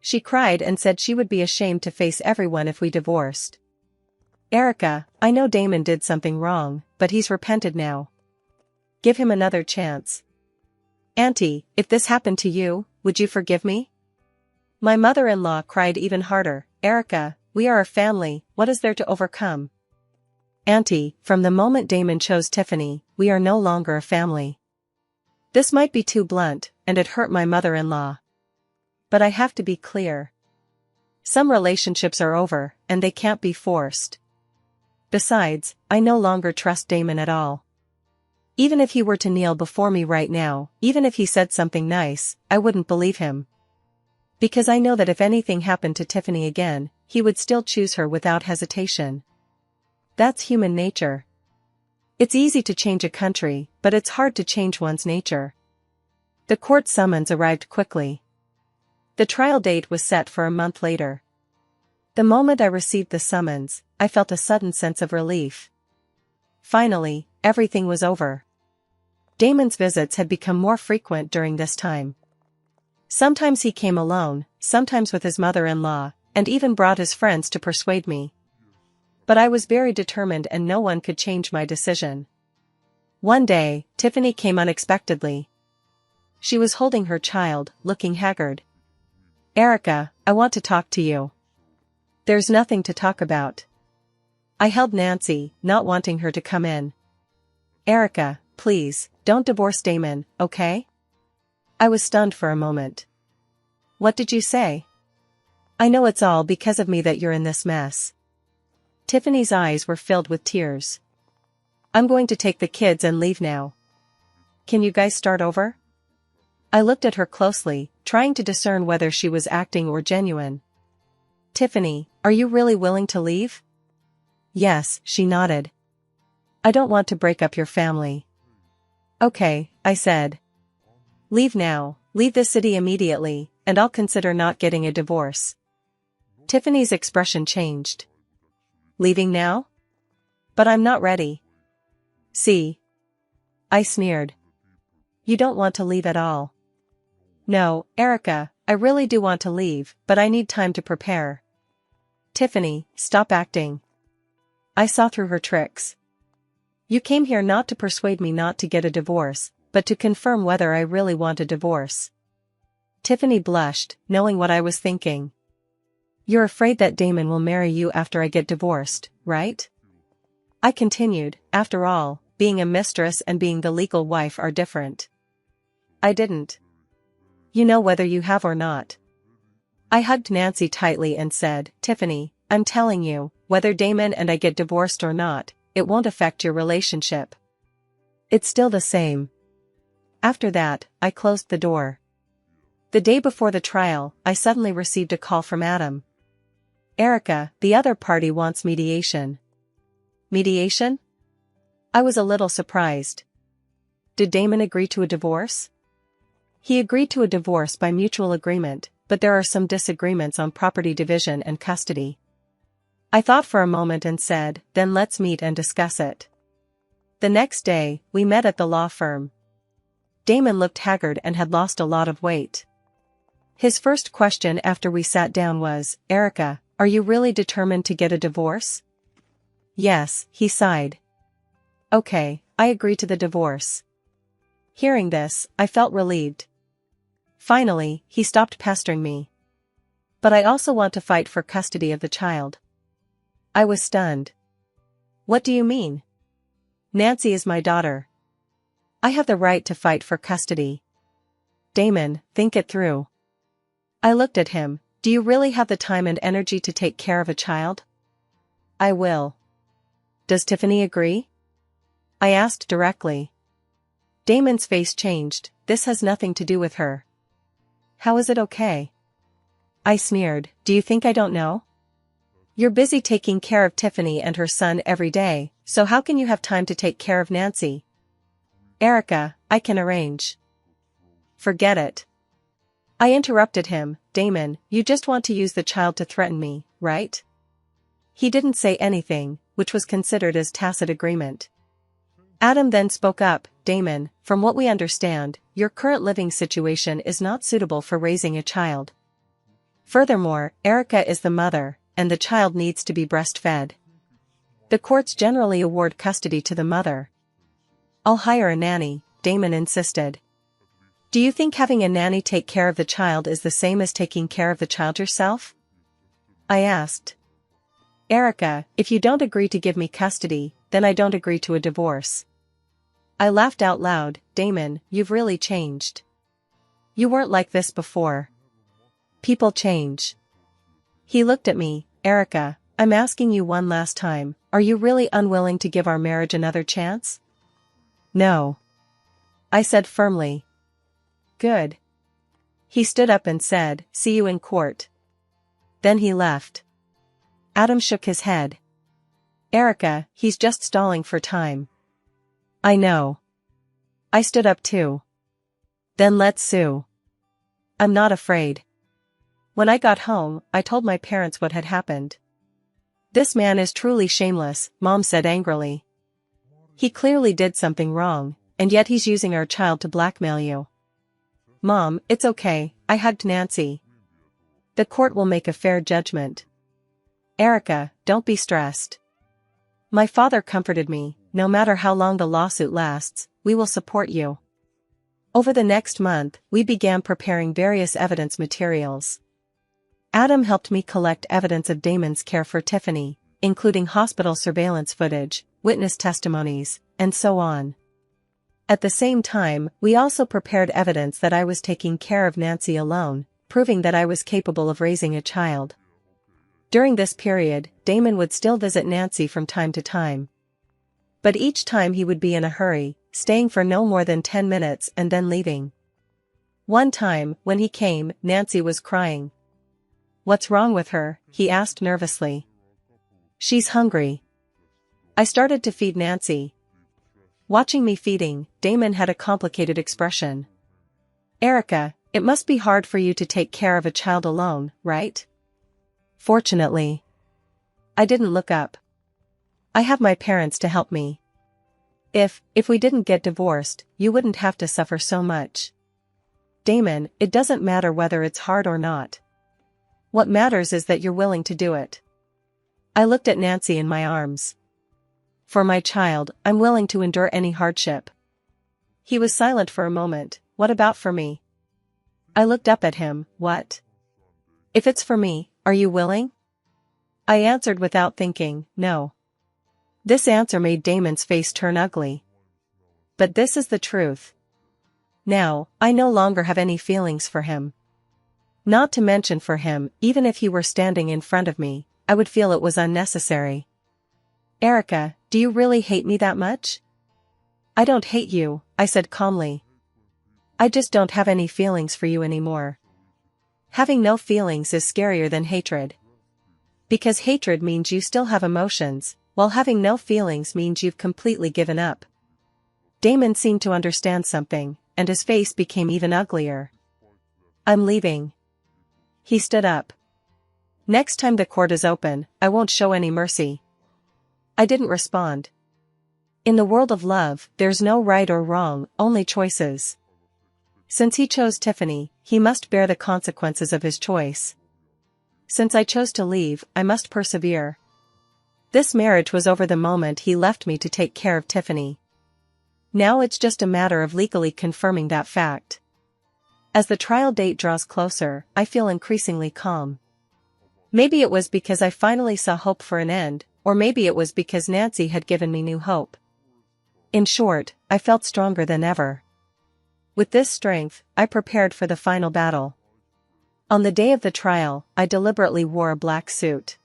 She cried and said she would be ashamed to face everyone if we divorced. Erica, I know Damon did something wrong, but he's repented now. Give him another chance. Auntie, if this happened to you, would you forgive me? My mother-in-law cried even harder. Erica, we are a family, what is there to overcome? Auntie, from the moment Damon chose Tiffany, we are no longer a family. This might be too blunt, and it hurt my mother-in-law. But I have to be clear. Some relationships are over, and they can't be forced. Besides, I no longer trust Damon at all. Even if he were to kneel before me right now, even if he said something nice, I wouldn't believe him. Because I know that if anything happened to Tiffany again, he would still choose her without hesitation. That's human nature. It's easy to change a country, but it's hard to change one's nature. The court summons arrived quickly. The trial date was set for a month later. The moment I received the summons, I felt a sudden sense of relief. Finally, everything was over. Damon's visits had become more frequent during this time. Sometimes he came alone, sometimes with his mother-in-law, and even brought his friends to persuade me. But I was very determined and no one could change my decision. One day, Tiffany came unexpectedly. She was holding her child, looking haggard. "Erica, I want to talk to you." "There's nothing to talk about." I held Nancy, not wanting her to come in. "Erica, please, don't divorce Damon, okay?" I was stunned for a moment. "What did you say?" "I know it's all because of me that you're in this mess." Tiffany's eyes were filled with tears. "I'm going to take the kids and leave now. Can you guys start over?" I looked at her closely, trying to discern whether she was acting or genuine. "Tiffany, are you really willing to leave?" "Yes," she nodded. "I don't want to break up your family." "Okay," I said. "Leave now, leave the city immediately, and I'll consider not getting a divorce." Tiffany's expression changed. "Leaving now? But I'm not ready." "See?" I sneered. "You don't want to leave at all." "No, Erica, I really do want to leave, but I need time to prepare." "Tiffany, stop acting." I saw through her tricks. "You came here not to persuade me not to get a divorce, but to confirm whether I really want a divorce." Tiffany blushed, knowing what I was thinking. "You're afraid that Damon will marry you after I get divorced, right?" I continued, "After all, being a mistress and being the legal wife are different." "I didn't. You know whether you have or not." I hugged Nancy tightly and said, "Tiffany, I'm telling you, whether Damon and I get divorced or not, it won't affect your relationship. It's still the same." After that, I closed the door. The day before the trial, I suddenly received a call from Adam. "Erica, the other party wants mediation." "Mediation?" I was a little surprised. "Did Damon agree to a divorce?" "He agreed to a divorce by mutual agreement, but there are some disagreements on property division and custody." I thought for a moment and said, "Then let's meet and discuss it." The next day, we met at the law firm. Damon looked haggard and had lost a lot of weight. His first question after we sat down was, "Erica, are you really determined to get a divorce?" "Yes," he sighed. "Okay, I agree to the divorce." Hearing this, I felt relieved. Finally, he stopped pestering me. "But I also want to fight for custody of the child." I was stunned. "What do you mean?" "Nancy is my daughter. I have the right to fight for custody." "Damon, think it through." I looked at him. "Do you really have the time and energy to take care of a child?" "I will." "Does Tiffany agree?" I asked directly. Damon's face changed. "This has nothing to do with her." "How is it okay?" I sneered. "Do you think I don't know? You're busy taking care of Tiffany and her son every day, so how can you have time to take care of Nancy?" "Erica, I can arrange." "Forget it." I interrupted him. "Damon, you just want to use the child to threaten me, right?" He didn't say anything, which was considered as tacit agreement. Adam then spoke up. "Damon, from what we understand, your current living situation is not suitable for raising a child. Furthermore, Erica is the mother, and the child needs to be breastfed. The courts generally award custody to the mother." "I'll hire a nanny," Damon insisted. "Do you think having a nanny take care of the child is the same as taking care of the child yourself?" I asked. "Erica, if you don't agree to give me custody, then I don't agree to a divorce." I laughed out loud. "Damon, you've really changed. You weren't like this before. People change." He looked at me. "Erica, I'm asking you one last time, are you really unwilling to give our marriage another chance?" "No," I said firmly. "Good." He stood up and said, "See you in court." Then he left. Adam shook his head. Erica, he's just stalling for time. I know. I stood up too. Then let's sue. I'm not afraid. When I got home, I told my parents what had happened. This man is truly shameless, Mom said angrily. He clearly did something wrong, and yet he's using our child to blackmail you. Mom, it's okay, I hugged Nancy. The court will make a fair judgment. Erica, don't be stressed. My father comforted me, no matter how long the lawsuit lasts, we will support you. Over the next month, we began preparing various evidence materials. Adam helped me collect evidence of Damon's care for Tiffany, including hospital surveillance footage, witness testimonies, and so on. At the same time, we also prepared evidence that I was taking care of Nancy alone, proving that I was capable of raising a child. During this period, Damon would still visit Nancy from time to time. But each time he would be in a hurry, staying for no more than 10 minutes and then leaving. One time, when he came, Nancy was crying. What's wrong with her? He asked nervously. She's hungry. I started to feed Nancy. Watching me feeding, Damon had a complicated expression. Erica, it must be hard for you to take care of a child alone, right? Fortunately. I didn't look up. I have my parents to help me. If we didn't get divorced, you wouldn't have to suffer so much. Damon, it doesn't matter whether it's hard or not. What matters is that you're willing to do it. I looked at Nancy in my arms. For my child, I'm willing to endure any hardship. He was silent for a moment. What about for me? I looked up at him. What? If it's for me, are you willing? I answered without thinking, no. This answer made Damon's face turn ugly. But this is the truth. Now, I no longer have any feelings for him. Not to mention for him, even if he were standing in front of me, I would feel it was unnecessary. Erica, do you really hate me that much? I don't hate you, I said calmly. I just don't have any feelings for you anymore. Having no feelings is scarier than hatred. Because hatred means you still have emotions, while having no feelings means you've completely given up. Damon seemed to understand something, and his face became even uglier. I'm leaving. He stood up. Next time the court is open, I won't show any mercy. I didn't respond. In the world of love, there's no right or wrong, only choices. Since he chose Tiffany, he must bear the consequences of his choice. Since I chose to leave, I must persevere. This marriage was over the moment he left me to take care of Tiffany. Now it's just a matter of legally confirming that fact. As the trial date draws closer, I feel increasingly calm. Maybe it was because I finally saw hope for an end, or maybe it was because Nancy had given me new hope. In short, I felt stronger than ever. With this strength, I prepared for the final battle. On the day of the trial, I deliberately wore a black suit.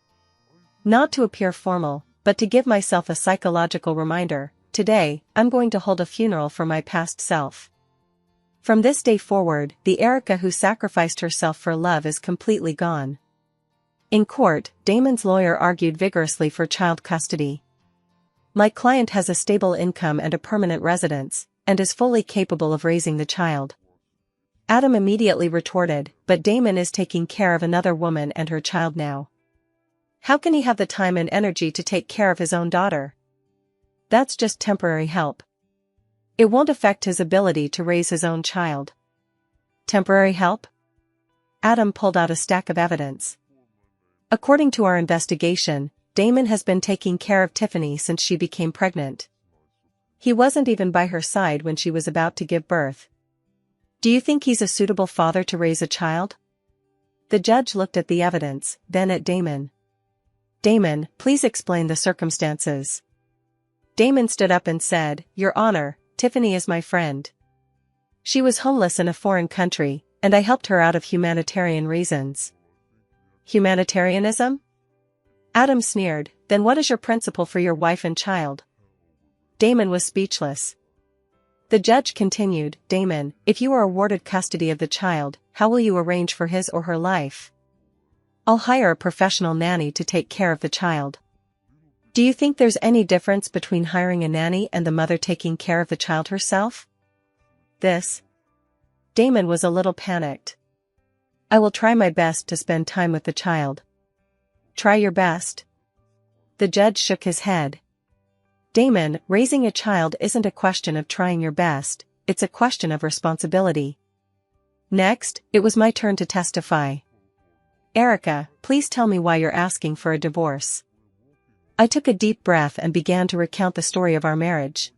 Not to appear formal, but to give myself a psychological reminder, today, I'm going to hold a funeral for my past self. From this day forward, the Erica who sacrificed herself for love is completely gone. In court, Damon's lawyer argued vigorously for child custody. My client has a stable income and a permanent residence, and is fully capable of raising the child. Adam immediately retorted, but Damon is taking care of another woman and her child now. How can he have the time and energy to take care of his own daughter? That's just temporary help. It won't affect his ability to raise his own child. Temporary help? Adam pulled out a stack of evidence. According to our investigation, Damon has been taking care of Tiffany since she became pregnant. He wasn't even by her side when she was about to give birth. Do you think he's a suitable father to raise a child? The judge looked at the evidence, then at Damon. Damon, please explain the circumstances. Damon stood up and said, Your Honor, Tiffany is my friend. She was homeless in a foreign country, and I helped her out of humanitarian reasons. Humanitarianism? Adam sneered, then what is your principle for your wife and child? Damon was speechless. The judge continued, Damon, if you are awarded custody of the child, how will you arrange for his or her life? I'll hire a professional nanny to take care of the child. Do you think there's any difference between hiring a nanny and the mother taking care of the child herself? Damon was a little panicked. I will try my best to spend time with the child. Try your best. The judge shook his head. Damon, raising a child isn't a question of trying your best, it's a question of responsibility. Next, it was my turn to testify. Erica, please tell me why you're asking for a divorce. I took a deep breath and began to recount the story of our marriage.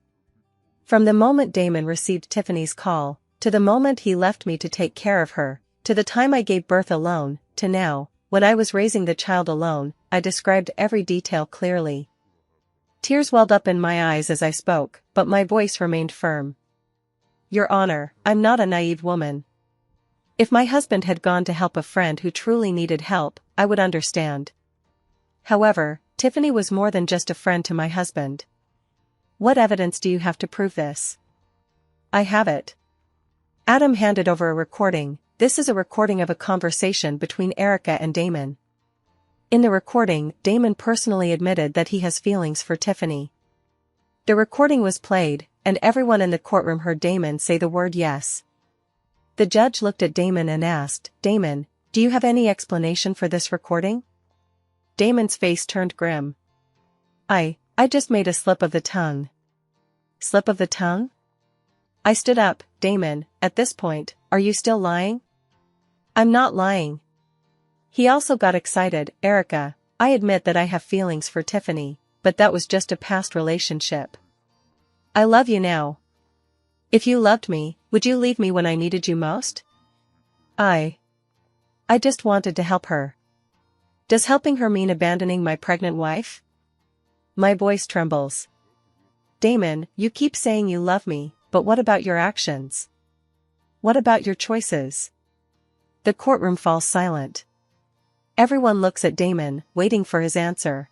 From the moment Damon received Tiffany's call, to the moment he left me to take care of her, to the time I gave birth alone, to now, when I was raising the child alone, I described every detail clearly. Tears welled up in my eyes as I spoke, but my voice remained firm. Your Honor, I'm not a naive woman. If my husband had gone to help a friend who truly needed help, I would understand. However, Tiffany was more than just a friend to my husband. What evidence do you have to prove this? I have it. Adam handed over a recording. This is a recording of a conversation between Erica and Damon. In the recording, Damon personally admitted that he has feelings for Tiffany. The recording was played, and everyone in the courtroom heard Damon say the word yes. The judge looked at Damon and asked, Damon, do you have any explanation for this recording? Damon's face turned grim. I just made a slip of the tongue. Slip of the tongue? I stood up. Damon, at this point, are you still lying? I'm not lying. He also got excited. Erica, I admit that I have feelings for Tiffany, but that was just a past relationship. I love you now. If you loved me, would you leave me when I needed you most? I just wanted to help her. Does helping her mean abandoning my pregnant wife? My voice trembles. Damon, you keep saying you love me, but what about your actions? What about your choices? The courtroom falls silent. Everyone looks at Damon, waiting for his answer.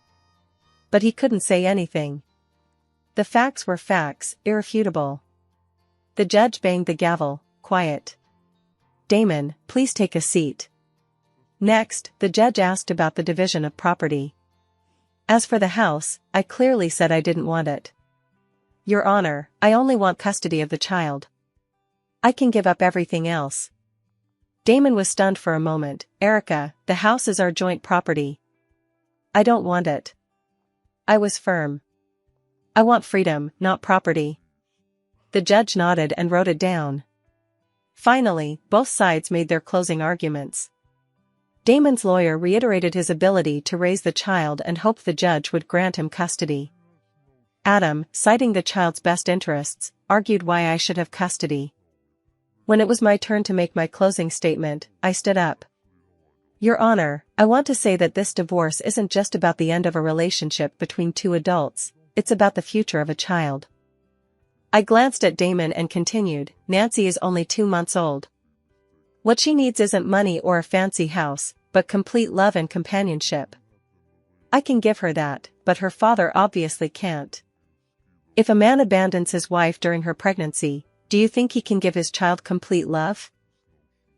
But he couldn't say anything. The facts were facts, irrefutable. The judge banged the gavel. Quiet. Damon, please take a seat. Next, the judge asked about the division of property. As for the house, I clearly said I didn't want it. Your Honor, I only want custody of the child. I can give up everything else. Damon was stunned for a moment. Erica, the house is our joint property. I don't want it. I was firm. I want freedom, not property. The judge nodded and wrote it down. Finally, both sides made their closing arguments. Damon's lawyer reiterated his ability to raise the child and hoped the judge would grant him custody. Adam, citing the child's best interests, argued why I should have custody. When it was my turn to make my closing statement, I stood up. Your Honor, I want to say that this divorce isn't just about the end of a relationship between two adults, it's about the future of a child. I glanced at Damon and continued, Nancy is only 2 months old. What she needs isn't money or a fancy house, but complete love and companionship. I can give her that, but her father obviously can't. If a man abandons his wife during her pregnancy, do you think he can give his child complete love?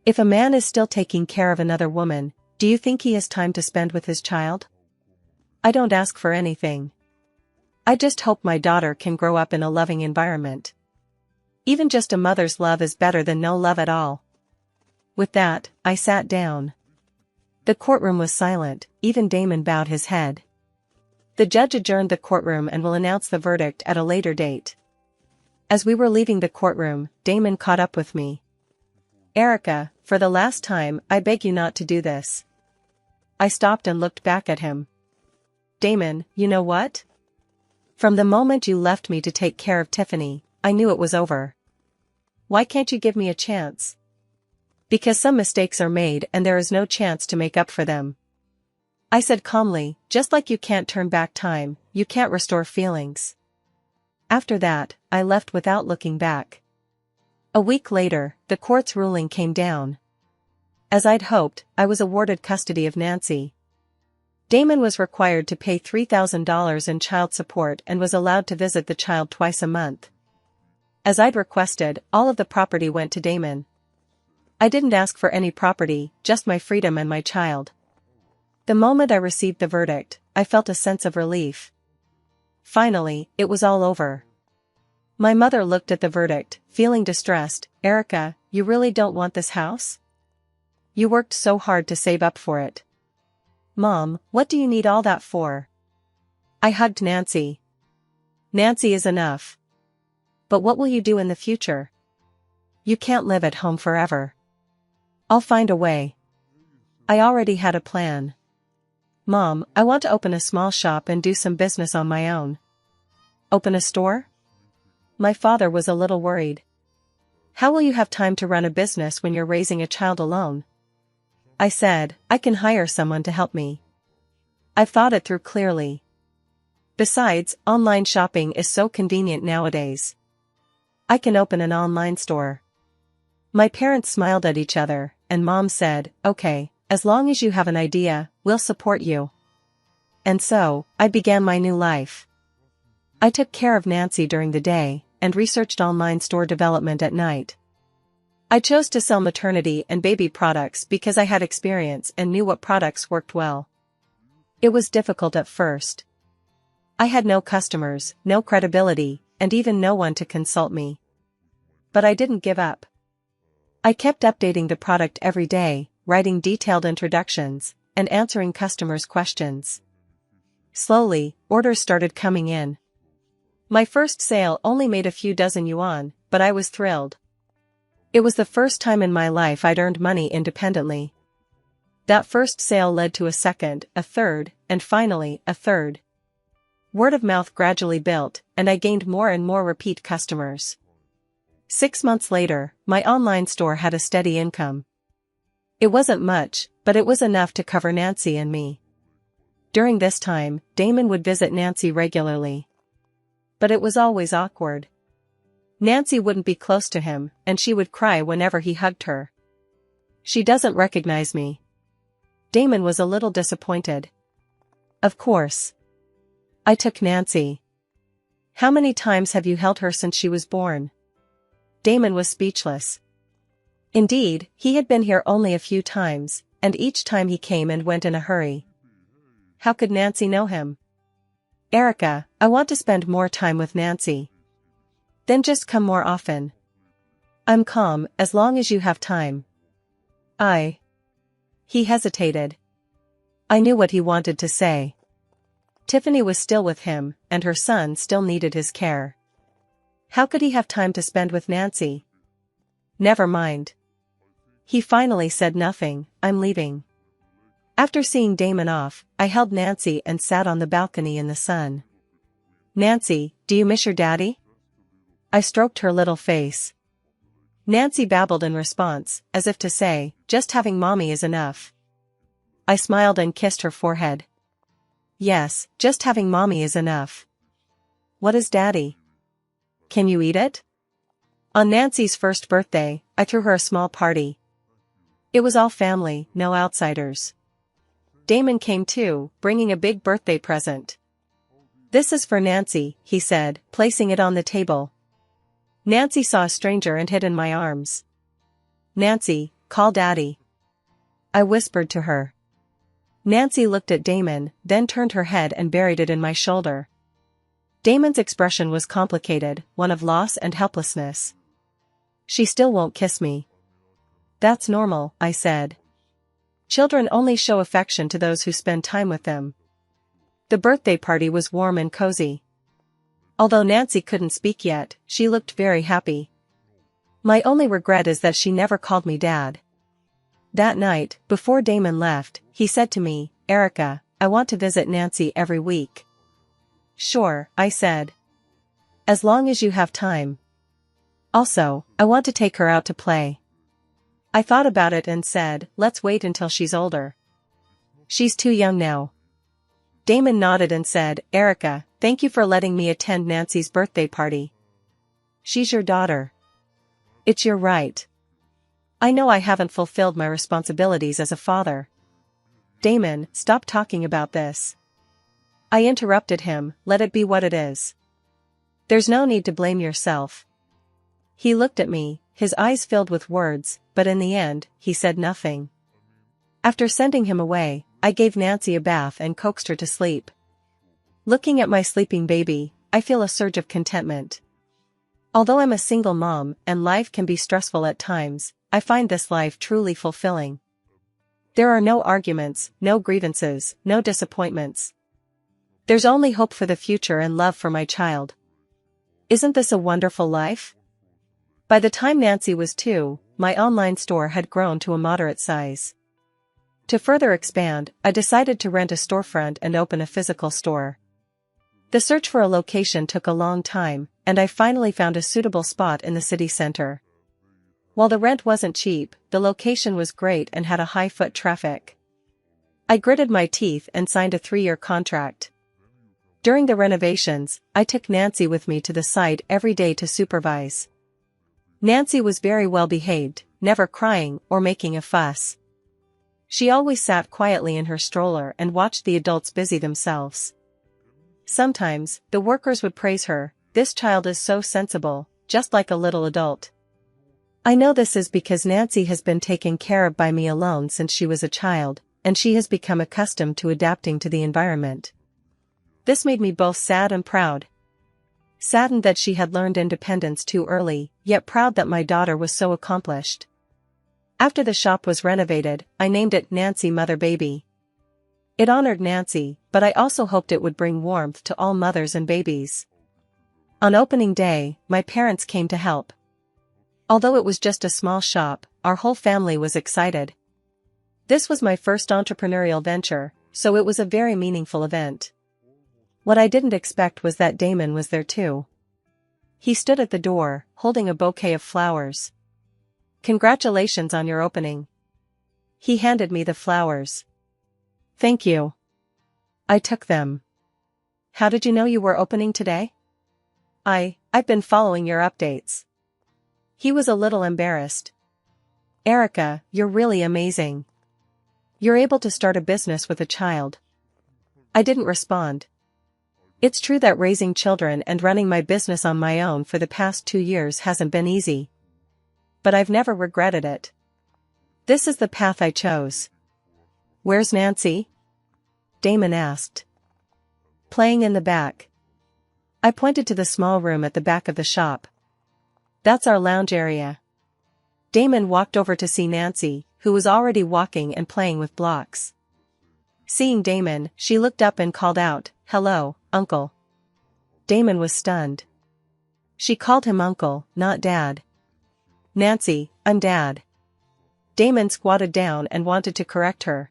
If a man is still taking care of another woman, do you think he has time to spend with his child? I don't ask for anything. I just hope my daughter can grow up in a loving environment. Even just a mother's love is better than no love at all. With that, I sat down. The courtroom was silent, even Damon bowed his head. The judge adjourned the courtroom and will announce the verdict at a later date. As we were leaving the courtroom, Damon caught up with me. Erica, for the last time, I beg you not to do this. I stopped and looked back at him. Damon, you know what? From the moment you left me to take care of Tiffany, I knew it was over. Why can't you give me a chance? Because some mistakes are made and there is no chance to make up for them. I said calmly, just like you can't turn back time, you can't restore feelings. After that, I left without looking back. A week later, the court's ruling came down. As I'd hoped, I was awarded custody of Nancy. Damon was required to pay $3,000 in child support and was allowed to visit the child twice a month. As I'd requested, all of the property went to Damon. I didn't ask for any property, just my freedom and my child. The moment I received the verdict, I felt a sense of relief. Finally, it was all over. My mother looked at the verdict, feeling distressed. Erica, you really don't want this house? You worked so hard to save up for it. Mom, what do you need all that for? I hugged Nancy. Nancy is enough. But what will you do in the future? You can't live at home forever. I'll find a way. I already had a plan. Mom, I want to open a small shop and do some business on my own. Open a store? My father was a little worried. How will you have time to run a business when you're raising a child alone? I said, I can hire someone to help me. I've thought it through clearly. Besides, online shopping is so convenient nowadays. I can open an online store. My parents smiled at each other, and Mom said, okay, as long as you have an idea, we'll support you. And so, I began my new life. I took care of Nancy during the day, and researched online store development at night. I chose to sell maternity and baby products because I had experience and knew what products worked well. It was difficult at first. I had no customers, no credibility, and even no one to consult me. But I didn't give up. I kept updating the product every day, writing detailed introductions, and answering customers' questions. Slowly, orders started coming in. My first sale only made a few dozen yuan, but I was thrilled. It was the first time in my life I'd earned money independently. That first sale led to a second, a third, and finally, a third. Word of mouth gradually built, and I gained more and more repeat customers. 6 months later, my online store had a steady income. It wasn't much, but it was enough to cover Nancy and me. During this time, Damon would visit Nancy regularly. But it was always awkward. Nancy wouldn't be close to him, and she would cry whenever he hugged her. She doesn't recognize me. Damon was a little disappointed. Of course. I took Nancy. How many times have you held her since she was born? Damon was speechless. Indeed, he had been here only a few times, and each time he came and went in a hurry. How could Nancy know him? Erica, I want to spend more time with Nancy. Then just come more often. I'm calm, as long as you have time. He hesitated. I knew what he wanted to say. Tiffany was still with him, and her son still needed his care. How could he have time to spend with Nancy? Never mind. He finally said nothing. I'm leaving. After seeing Damon off, I held Nancy and sat on the balcony in the sun. Nancy, do you miss your daddy? I stroked her little face. Nancy babbled in response, as if to say, just having mommy is enough. I smiled and kissed her forehead. Yes, just having mommy is enough. What is daddy? Can you eat it? On Nancy's first birthday, I threw her a small party. It was all family, no outsiders. Damon came too, bringing a big birthday present. This is for Nancy, he said, placing it on the table. Nancy saw a stranger and hid in my arms. Nancy, call Daddy. I whispered to her. Nancy looked at Damon, then turned her head and buried it in my shoulder. Damon's expression was complicated, one of loss and helplessness. She still won't kiss me. That's normal, I said. Children only show affection to those who spend time with them. The birthday party was warm and cozy. Although Nancy couldn't speak yet, she looked very happy. My only regret is that she never called me Dad. That night, before Damon left, he said to me, Erica, I want to visit Nancy every week. Sure, I said. As long as you have time. Also, I want to take her out to play. I thought about it and said, let's wait until she's older. She's too young now. Damon nodded and said, Erica, thank you for letting me attend Nancy's birthday party. She's your daughter. It's your right. I know I haven't fulfilled my responsibilities as a father. Damon, stop talking about this. I interrupted him, let it be what it is. There's no need to blame yourself. He looked at me, his eyes filled with words, but in the end, he said nothing. After sending him away, I gave Nancy a bath and coaxed her to sleep. Looking at my sleeping baby, I feel a surge of contentment. Although I'm a single mom and life can be stressful at times, I find this life truly fulfilling. There are no arguments, no grievances, no disappointments. There's only hope for the future and love for my child. Isn't this a wonderful life? By the time Nancy was 2, my online store had grown to a moderate size. To further expand, I decided to rent a storefront and open a physical store. The search for a location took a long time, and I finally found a suitable spot in the city center. While the rent wasn't cheap, the location was great and had a high foot traffic. I gritted my teeth and signed a 3-year contract. During the renovations, I took Nancy with me to the site every day to supervise. Nancy was very well behaved, never crying or making a fuss. She always sat quietly in her stroller and watched the adults busy themselves. Sometimes, the workers would praise her, "This child is so sensible, just like a little adult." I know this is because Nancy has been taken care of by me alone since she was a child, and she has become accustomed to adapting to the environment. This made me both sad and proud. Saddened that she had learned independence too early, yet proud that my daughter was so accomplished. After the shop was renovated, I named it Nancy Mother Baby. It honored Nancy, but I also hoped it would bring warmth to all mothers and babies. On opening day, my parents came to help. Although it was just a small shop, our whole family was excited. This was my first entrepreneurial venture, so it was a very meaningful event. What I didn't expect was that Damon was there too. He stood at the door, holding a bouquet of flowers. "Congratulations on your opening." He handed me the flowers. "Thank you." I took them. "How did you know you were opening today?" I've been following your updates." He was a little embarrassed. "Erica, you're really amazing. You're able to start a business with a child." I didn't respond. It's true that raising children and running my business on my own for the past 2 years hasn't been easy. But I've never regretted it. This is the path I chose. "Where's Nancy?" Damon asked. "Playing in the back." I pointed to the small room at the back of the shop. "That's our lounge area." Damon walked over to see Nancy, who was already walking and playing with blocks. Seeing Damon, she looked up and called out, "Hello, Uncle." Damon was stunned. She called him Uncle, not Dad. "Nancy, I'm Dad." Damon squatted down and wanted to correct her.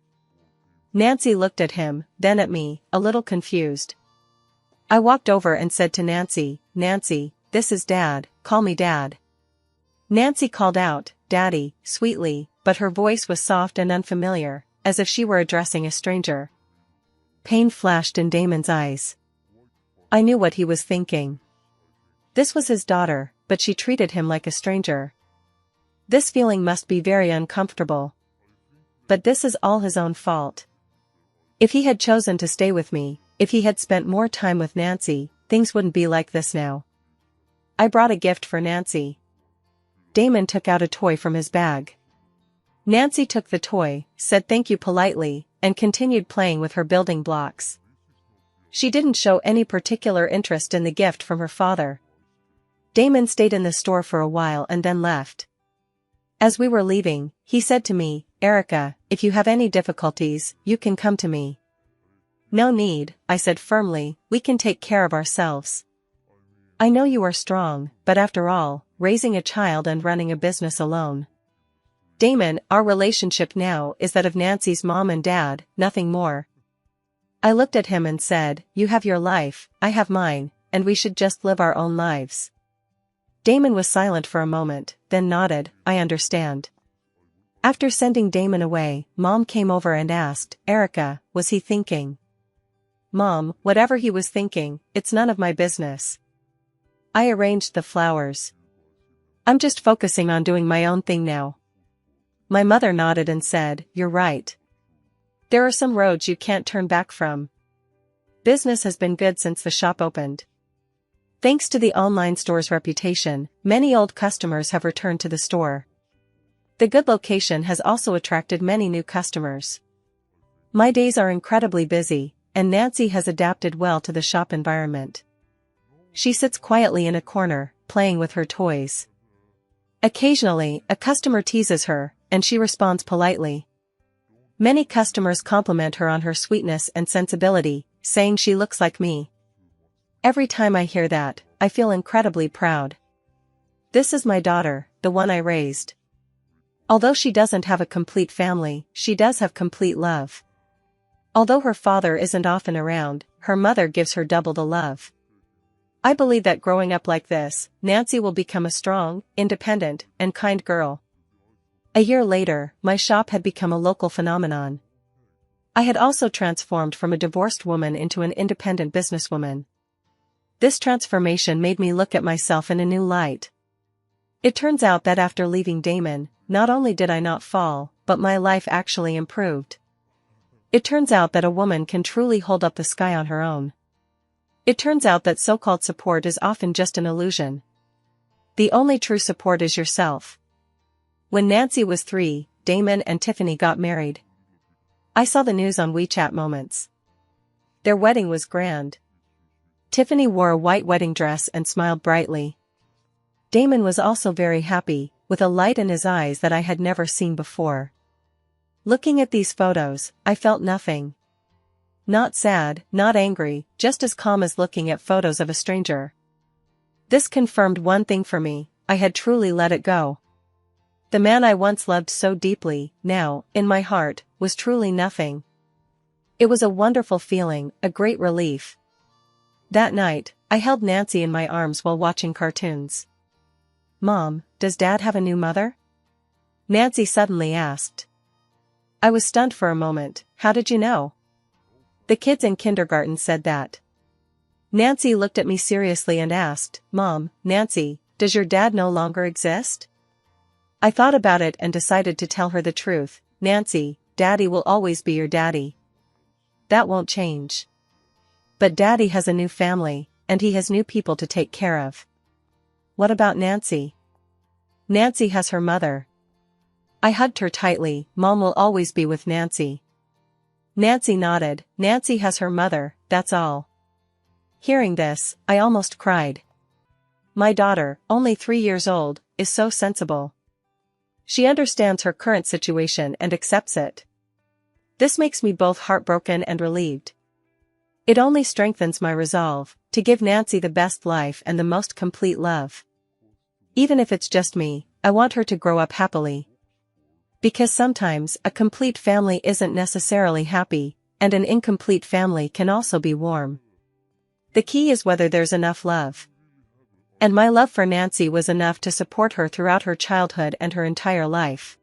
Nancy looked at him, then at me, a little confused. I walked over and said to Nancy, "Nancy, this is Dad, call me Dad." Nancy called out, "Daddy," sweetly, but her voice was soft and unfamiliar, as if she were addressing a stranger. Pain flashed in Damon's eyes. I knew what he was thinking. This was his daughter, but she treated him like a stranger. This feeling must be very uncomfortable. But this is all his own fault. If he had chosen to stay with me, if he had spent more time with Nancy, things wouldn't be like this now. I brought a gift for Nancy. Damon took out a toy from his bag. Nancy took the toy, said thank you politely, and continued playing with her building blocks. She didn't show any particular interest in the gift from her father. Damon stayed in the store for a while and then left. As we were leaving, he said to me, "Erica, if you have any difficulties, you can come to me." "No need," I said firmly, "we can take care of ourselves." I know you are strong, but after all, raising a child and running a business alone. Damon, our relationship now is that of Nancy's mom and dad, nothing more. I looked at him and said, "You have your life, I have mine, and we should just live our own lives." Damon was silent for a moment, then nodded, "I understand." After sending Damon away, Mom came over and asked, "Erica, was he thinking?" "Mom, whatever he was thinking, it's none of my business." I arranged the flowers. "I'm just focusing on doing my own thing now." My mother nodded and said, "You're right. There are some roads you can't turn back from." Business has been good since the shop opened. Thanks to the online store's reputation, many old customers have returned to the store. The good location has also attracted many new customers. My days are incredibly busy, and Nancy has adapted well to the shop environment. She sits quietly in a corner, playing with her toys. Occasionally, a customer teases her, and she responds politely. Many customers compliment her on her sweetness and sensibility, saying she looks like me. Every time I hear that, I feel incredibly proud. This is my daughter, the one I raised. Although she doesn't have a complete family, she does have complete love. Although her father isn't often around, her mother gives her double the love. I believe that growing up like this, Nancy will become a strong, independent, and kind girl. A year later, my shop had become a local phenomenon. I had also transformed from a divorced woman into an independent businesswoman. This transformation made me look at myself in a new light. It turns out that after leaving Damon, not only did I not fall, but my life actually improved. It turns out that a woman can truly hold up the sky on her own. It turns out that so-called support is often just an illusion. The only true support is yourself. When Nancy was 3, Damon and Tiffany got married. I saw the news on WeChat Moments. Their wedding was grand. Tiffany wore a white wedding dress and smiled brightly. Damon was also very happy, with a light in his eyes that I had never seen before. Looking at these photos, I felt nothing. Not sad, not angry, just as calm as looking at photos of a stranger. This confirmed one thing for me: I had truly let it go. The man I once loved so deeply, now, in my heart, was truly nothing. It was a wonderful feeling, a great relief. That night, I held Nancy in my arms while watching cartoons. "Mom, does Dad have a new mother?" Nancy suddenly asked. I was stunned for a moment. "How did you know?" "The kids in kindergarten said that." Nancy looked at me seriously and asked, "Mom, Nancy, does your dad no longer exist?" I thought about it and decided to tell her the truth. "Nancy, Daddy will always be your daddy. That won't change. But Daddy has a new family, and he has new people to take care of." "What about Nancy?" "Nancy has her mother." I hugged her tightly. "Mom will always be with Nancy." Nancy nodded. "Nancy has her mother, that's all." Hearing this, I almost cried. My daughter, only 3 years old, is so sensible. She understands her current situation and accepts it. This makes me both heartbroken and relieved. It only strengthens my resolve to give Nancy the best life and the most complete love. Even if it's just me, I want her to grow up happily. Because sometimes a complete family isn't necessarily happy, and an incomplete family can also be warm. The key is whether there's enough love. And my love for Nancy was enough to support her throughout her childhood and her entire life.